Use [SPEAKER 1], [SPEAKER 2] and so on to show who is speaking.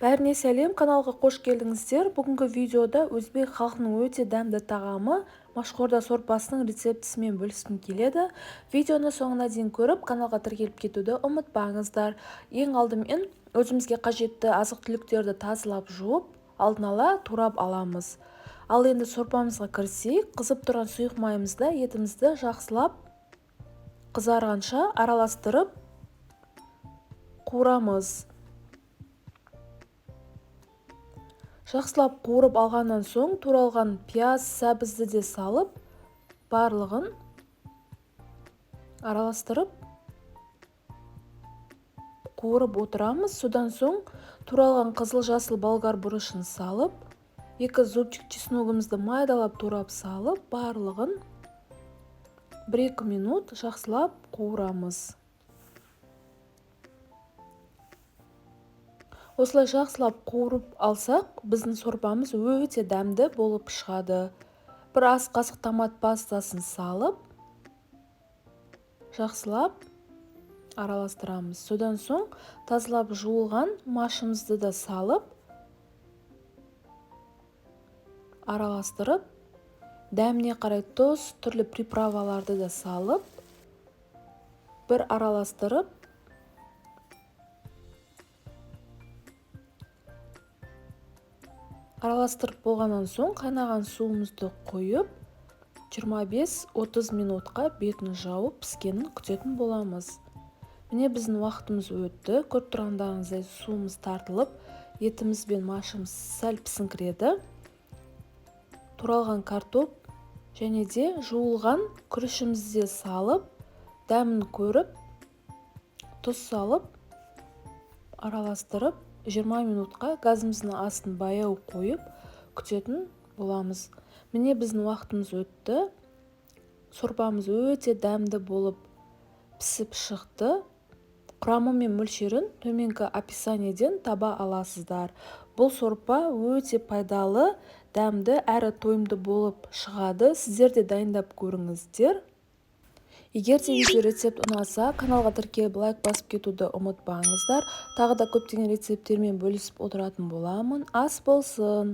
[SPEAKER 1] Бәріне сәлем, каналға қош келдіңіздер. Бүгінгі видеода өзбек халқының өте дәмді тағамы машхурда сорпасының рецептісімен бөліскім келеді. Видеоны соңына дейін көріп, каналға тіркеліп кетуді ұмытпаңыздар. Ең алдымен өзімізге қажетті азық-түліктерді тазалап жуып, алдын ала турап аламыз. Ал енді сорпамызға кірісейік. Қызып тұрған сұйық майымызда етімізді жақсылап қызарғанша араластырып қуырамыз. Жақсылап қуырып алғаннан соң туралған пияз, сәбізді де салып, барлығын араластырып қуырып отырамыз. Содан соң туралған қызыл-жасыл болгар бұрышын салып, 2 зубчик чесногымызды майдалап турап салып, барлығын 1-2 минут жақсылап қуырамыз. Осылай жақсылап қуырып алсақ, біздің сорпамыз өте дәмді болып шығады. Бір ас қасық томат пастасын салып, жақсылап араластырамыз. Содан соң тазалап жуылған машымызды да салып, араластырып, дәміне қарай тұз, түрлі приправаларды да салып, бір араластырып, болғаннан соң қайнаған суымызды қойып, 25-30 минутқа бетін жауып піскенін күтетін боламыз. Міне біздің уақытымыз өтті. Көріп тұрғандарыңыздай суымыз тартылып, етіміз бен машымыз сәл пісіңкіреді. Туралған картоп және де жуылған күрішімізді салып, дәмін көріп, тұз салып, араластырып, 20 минутқа газымыздың астын баяу қойып күтетін боламыз. Міне біздің уақытымыз өтті. Сорпамыз өте дәмді болып пісіп шықты. Құрамы мен мөлшерін төменгі описаниеден таба аласыздар. Бұл сорпа өте пайдалы, дәмді әрі тойымды болып шығады. Сіздер де дайындап көріңіздер. Егер де видео рецепт ұнаса, каналға тіркеліп лайк басып кетуді ұмытпаңыздар. Тағы да көптеген рецепттермен бөлісіп отыратын боламын. Ас болсын!